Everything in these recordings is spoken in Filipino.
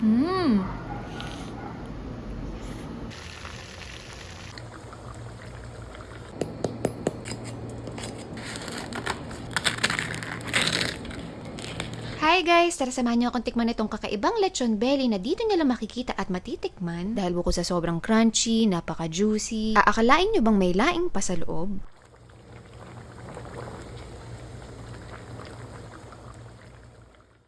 Mmm. Hi guys! Tara samahan niyo akong tikman itong kakaibang lechon belly na dito niyo lang makikita at matitikman dahil bukod sa sobrang crunchy, napaka-juicy. Aakalain niyo bang may laing pa sa loob?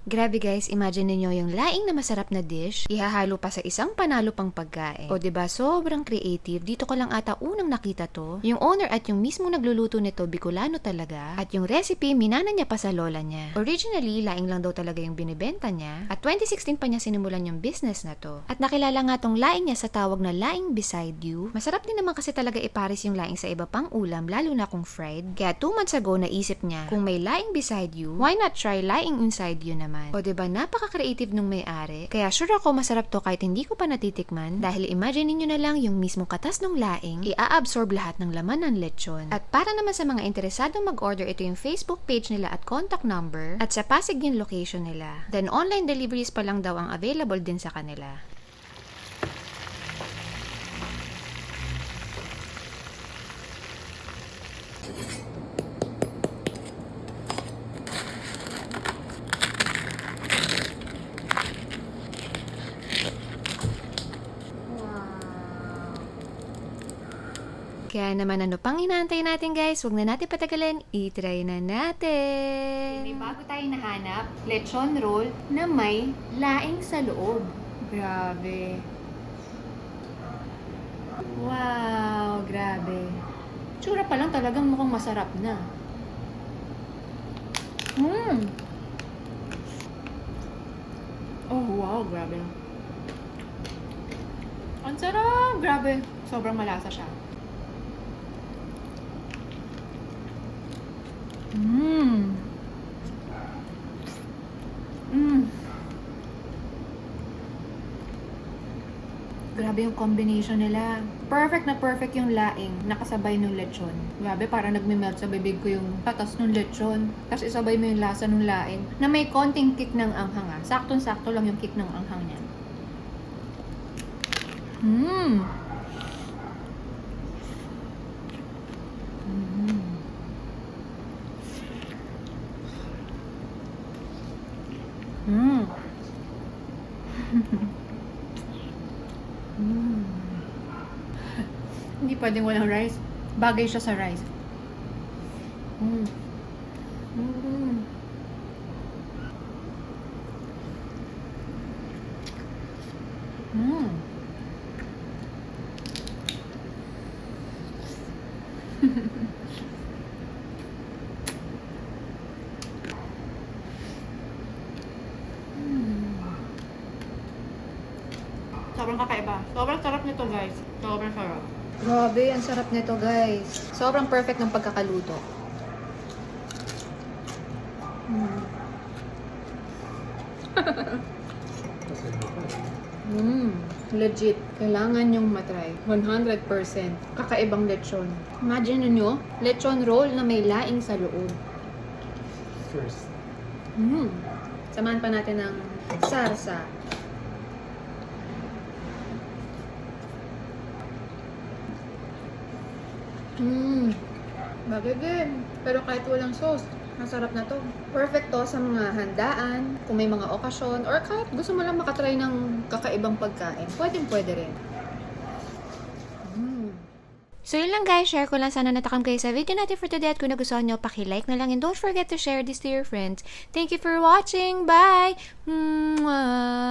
Grabe guys, imagine niyo yung laing na masarap na dish, ihahalo pa sa isang panalo pang pagkain. O diba, sobrang creative. Dito ko lang ata unang nakita to. Yung owner at yung mismo nagluluto nito, Bicolano talaga. At yung recipe, minana niya pa sa lola niya. Originally, laing lang daw talaga yung binibenta niya. At 2016 pa niya sinimulan yung business na to. At nakilala nga tong laing niya sa tawag na laing beside you. Masarap din naman kasi talaga ipares yung laing sa iba pang ulam, lalo na kung fried. Kaya 2 months ago, naisip niya, kung may laing beside you, why not try laing inside you naman? O diba, napaka-creative nung may-ari. Kaya sure ako masarap to kahit hindi ko pa natitikman dahil imagine niyo na lang yung mismong katas ng laing, i-absorb lahat ng laman ng lechon. At para naman sa mga interesadong mag-order, ito yung Facebook page nila at contact number at sa Pasig yung location nila. Then online deliveries pa lang daw ang available din sa kanila. Kaya naman ano pang inaantay natin guys, huwag na natin patagalin, i-try na natin! May bago tayo nahanap, lechon roll na may laing sa loob. Grabe! Wow! Grabe! Tsura pa lang talagang mukhang masarap na. Oh wow! Grabe! Ang sarap! Grabe! Sobrang malasa siya. Mmm. Grabe yung combination nila. Perfect na perfect yung laing nakasabay ng lechon. Grabe, parang nagme-melt sa bibig ko yung patas ng lechon. Tapos isabay mo yung lasa ng laing na may konting kick ng anghang. Saktong-sakto lang yung kick ng anghang niya. Hindi pwedeng walang rice. Bagay siya sa rice. Sobrang kakaiba. Sobrang sarap nito guys. Sobrang sarap. Grabe, ang sarap nito guys. Sobrang perfect ng pagkakaluto. Legit. Kailangan yung matry. 100%. Kakaibang lechon. Imagine nyo, lechon roll na may laing sa loob. First. Samahan pa natin ng sarsa. Bagay din. Pero kahit walang sauce, masarap na to. Perfect to sa mga handaan, kung may mga okasyon, or kahit gusto mo lang makatry ng kakaibang pagkain. Pwede rin. So yun lang guys, share ko lang, sana natakam kayo sa video natin for today at kung nagustuhan nyo, paki-like na lang and don't forget to share this to your friends. Thank you for watching. Bye! Mwah!